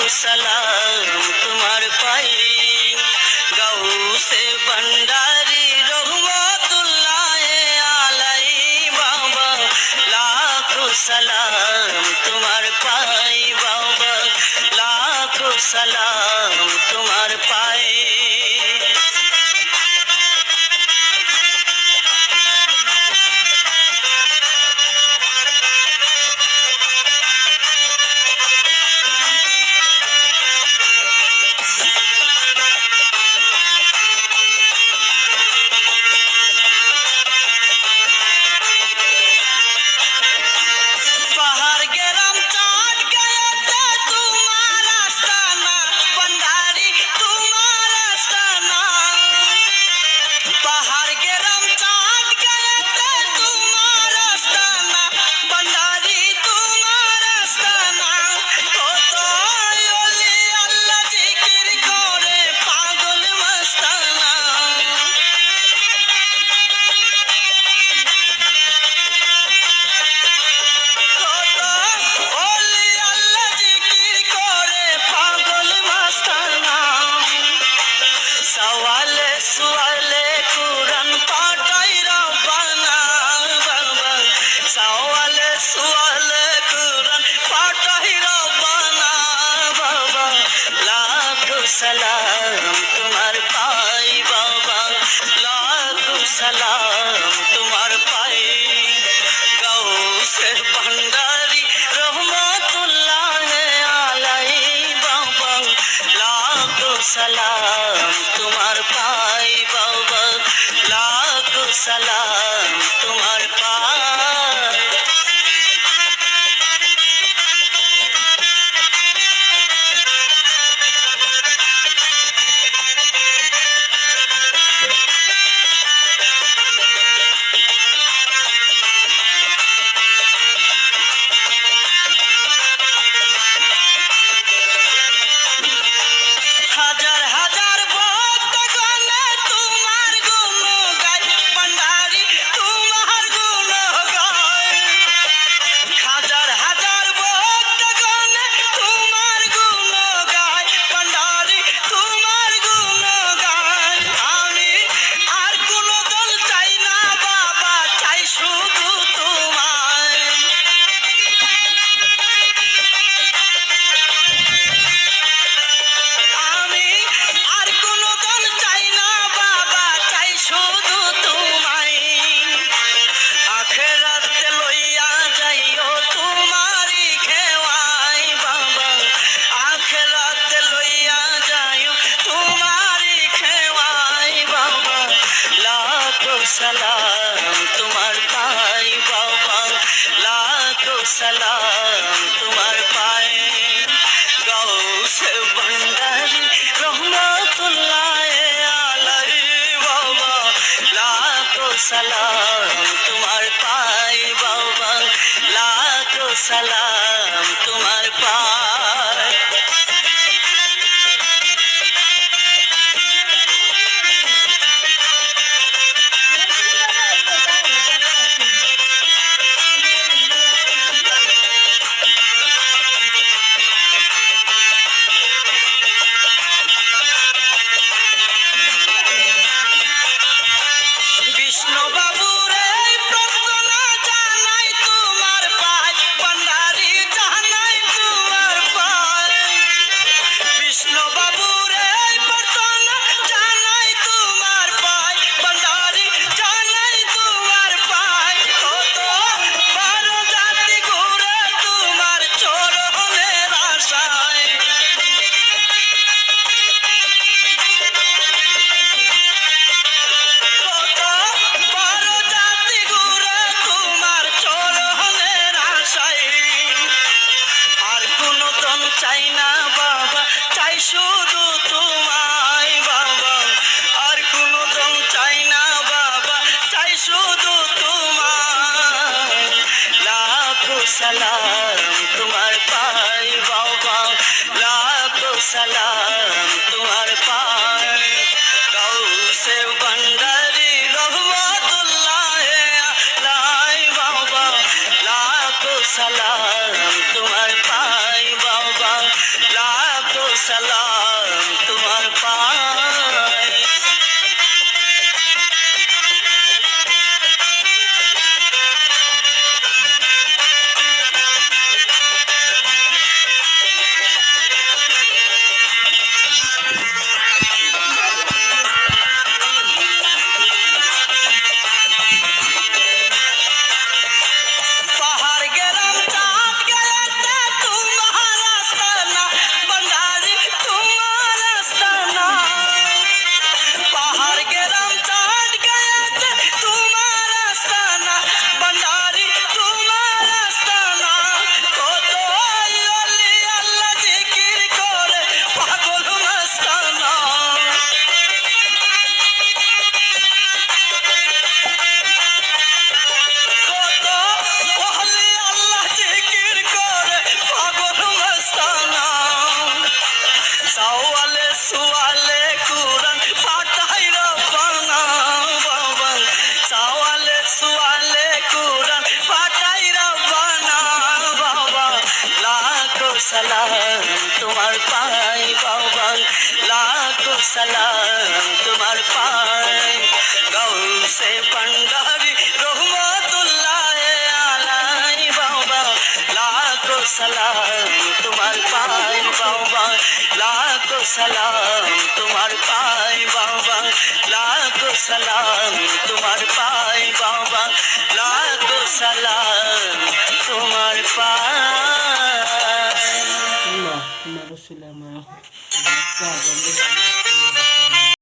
सलाम तुम्हार पाई गौसे भंडारी रहमतुल्लाह अलैहि बाबा लाखों सलाम तुम्हार पाई बाबा लाखों सलाम तुम्हार पाई। सलाम तुम्हार पाई बाबा लाखों सलाम तुम्हार पाई गौसे भंडारी रहमतुल्लाह अलैहि बाबा लाखों सलाम तुम्हार पाई बाबा लाखों सलाम तुम्हार पाई। सलाम तुम्हार पाई बाबा लाखों सलाम तुम्हार पाए गौसे भंडारी रहमतुल्लाह अलैहि बाबा लाखों सलाम तुम्हार पाई बाबा लाखों सलाम तुम्हार पाए। विष्णु बाबा তোমার পাই বাবা লাখো সালাম তোমার পাই গৌসে পান্ডারি রহমতুল্লাহ আলাই বাবা লাখো সালাম তোমার পাই বাবা লাখো সালাম তোমার পাই বাবা লাখো সালাম তোমার পাই বাবা লাখো সালাম তোমার পাই Allah, Allah'a selam.